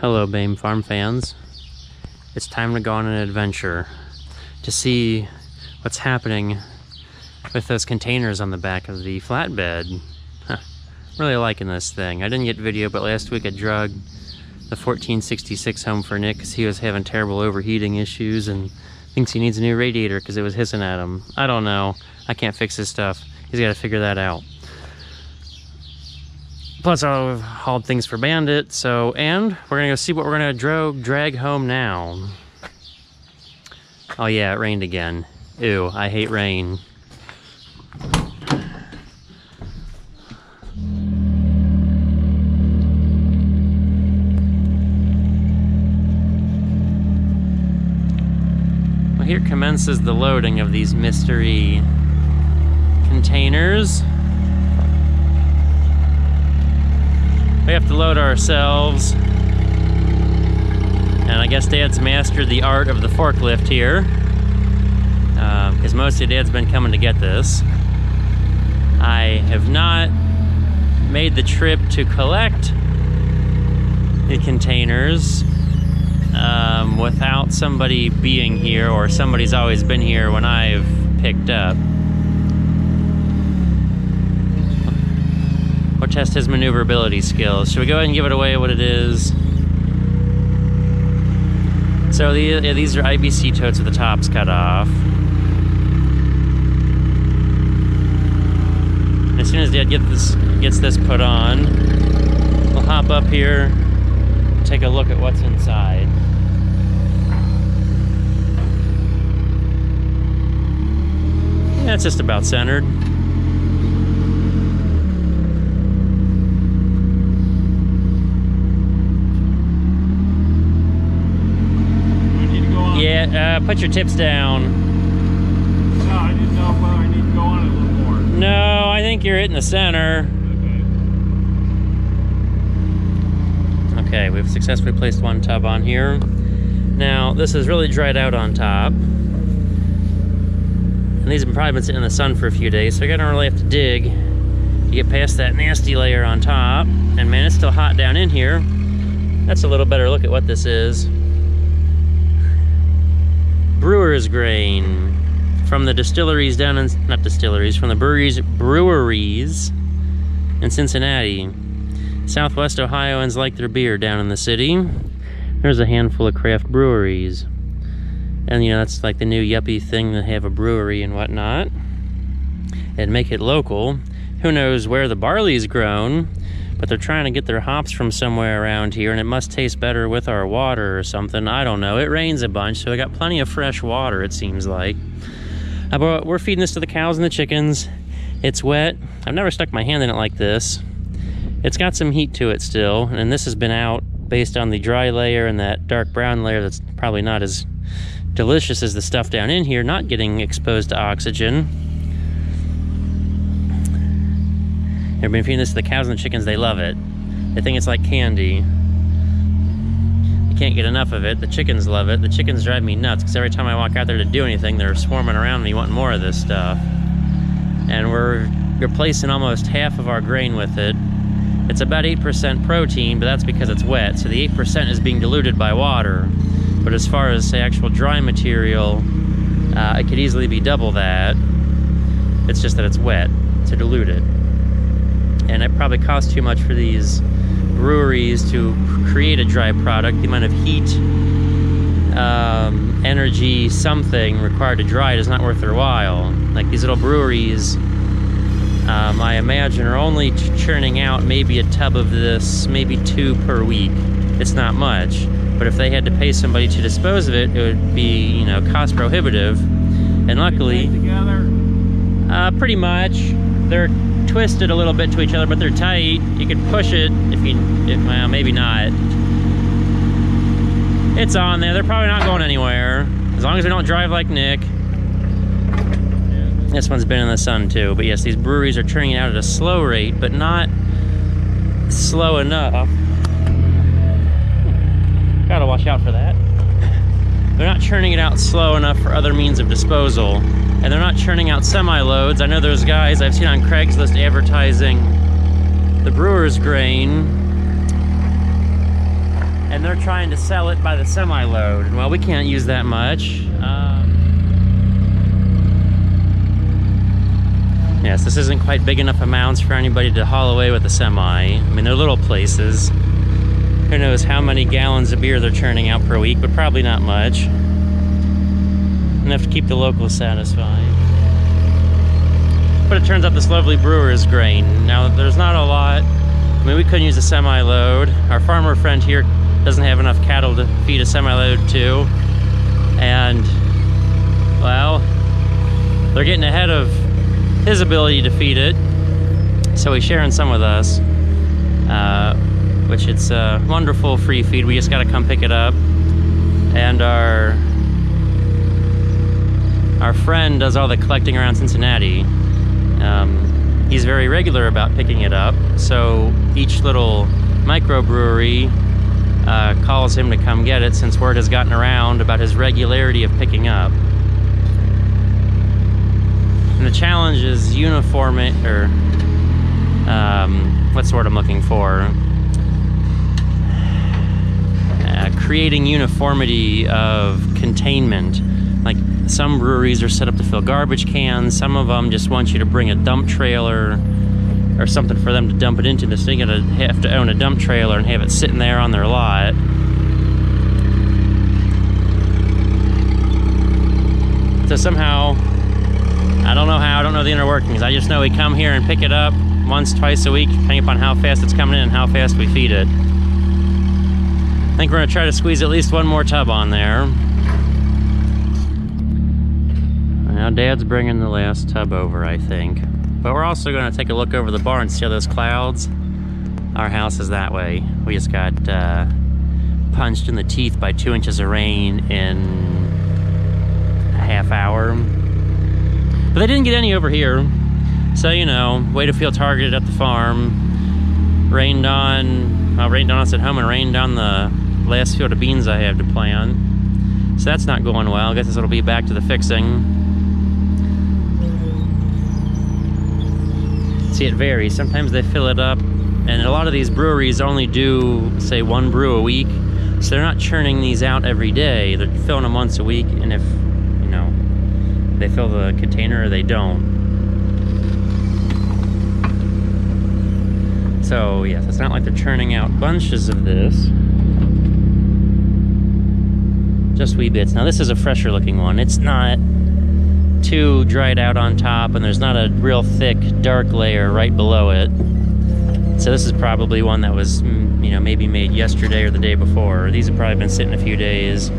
Hello, BAME Farm fans. It's time to go on an adventure to see what's happening with those containers on the back of the flatbed. Really liking this thing. I didn't get video, but last week I drugged the 1466 home for Nick because he was having terrible overheating issues and thinks he needs a new radiator because it was hissing at him. I don't know. I can't fix his stuff. He's got to figure that out. Plus, I've hauled things for Bandit, and we're gonna go see what we're gonna drag home now. Oh yeah, it rained again. Ew, I hate rain. Well, here commences the loading of these mystery containers. We have to load ourselves, and I guess Dad's mastered the art of the forklift here, because most of Dad's been coming to get this. I have not made the trip to collect the containers without somebody being here, or somebody's always been here when I've picked up. Or test his maneuverability skills. Should we go ahead and give it away what it is? So these are IBC totes with the tops cut off. And as soon as Dad gets this put on, we'll hop up here and take a look at what's inside. Yeah, it's just about centered. Yeah, put your tips down. No, I didn't know whether I need to go on it a little more. No, I think you're hitting the center. Okay, we've successfully placed one tub on here. Now, this is really dried out on top. And these have probably been sitting in the sun for a few days, so you're gonna really have to dig to get past that nasty layer on top. And man, it's still hot down in here. That's a little better look at what this is. Brewers grain from the distilleries down in, not distilleries, from the breweries in Cincinnati. Southwest Ohioans like their beer down in the city. There's a handful of craft breweries. And you know, that's like the new yuppie thing to have a brewery and whatnot. And make it local. Who knows where the barley's grown, but they're trying to get their hops from somewhere around here, and it must taste better with our water or something. I don't know. It rains a bunch, so we got plenty of fresh water, it seems like. But we're feeding this to the cows and the chickens. It's wet. I've never stuck my hand in it like this. It's got some heat to it still, and this has been out based on the dry layer and that dark brown layer that's probably not as delicious as the stuff down in here, not getting exposed to oxygen. I've been feeding this to the cows and the chickens. They love it. They think it's like candy. You can't get enough of it. The chickens love it. The chickens drive me nuts because every time I walk out there to do anything, they're swarming around me wanting more of this stuff. And we're replacing almost half of our grain with it. It's about 8% protein, but that's because it's wet. So the 8% is being diluted by water. But as far as, say, actual dry material, it could easily be double that. It's just that it's wet to dilute it. And it probably costs too much for these breweries to create a dry product. The amount of heat, energy, something required to dry it is not worth their while. Like these little breweries, I imagine are only churning out maybe a tub of this, maybe 2 per week. It's not much, but if they had to pay somebody to dispose of it, it would be, you know, cost prohibitive. And luckily, pretty much, they're twisted a little bit to each other, but they're tight. You can push it well, maybe not. It's on there. They're probably not going anywhere as long as we don't drive like Nick. This one's been in the sun too, but yes, these breweries are churning out at a slow rate, but not slow enough. Gotta watch out for that. They're not churning it out slow enough for other means of disposal. And they're not churning out semi-loads. I know there's guys I've seen on Craigslist advertising the brewer's grain, and they're trying to sell it by the semi-load. Well, we can't use that much. Yes, this isn't quite big enough amounts for anybody to haul away with a semi. I mean, they're little places. Who knows how many gallons of beer they're churning out per week, but probably not much. Enough to keep the locals satisfied. But it turns out this lovely brewer's grain. Now, there's not a lot. I mean, we couldn't use a semi-load. Our farmer friend here doesn't have enough cattle to feed a semi-load to. And, well, they're getting ahead of his ability to feed it. So he's sharing some with us. Which it's a wonderful free feed. We just gotta come pick it up. And our friend does all the collecting around Cincinnati. He's very regular about picking it up, so each little microbrewery calls him to come get it, since word has gotten around about his regularity of picking up. And the challenge is what's the word I'm looking for? Creating uniformity of containment. Like, some breweries are set up to fill garbage cans, some of them just want you to bring a dump trailer or something for them to dump it into, so you're gonna have to own a dump trailer and have it sitting there on their lot. So somehow, I don't know how, I don't know the inner workings, I just know we come here and pick it up once, twice a week, depending upon how fast it's coming in and how fast we feed it. I think we're gonna try to squeeze at least one more tub on there. Now Dad's bringing the last tub over, I think. But we're also gonna take a look over the bar and see all those clouds. Our house is that way. We just got punched in the teeth by 2 inches of rain in a half hour. But they didn't get any over here. So, you know, way to feel targeted at the farm. Rained on us at home and rained on the last field of beans I have to plant. So that's not going well. I guess it'll be back to the fixing. See, it varies. Sometimes they fill it up, and a lot of these breweries only do, say, 1 brew a week. So they're not churning these out every day. They're filling them once a week, and if, you know, they fill the container or they don't. So, yes, it's not like they're churning out bunches of this. Just wee bits. Now, this is a fresher looking one. It's not too dried out on top, and there's not a real thick, dark layer right below it. So this is probably one that was, you know, maybe made yesterday or the day before. These have probably been sitting a few days.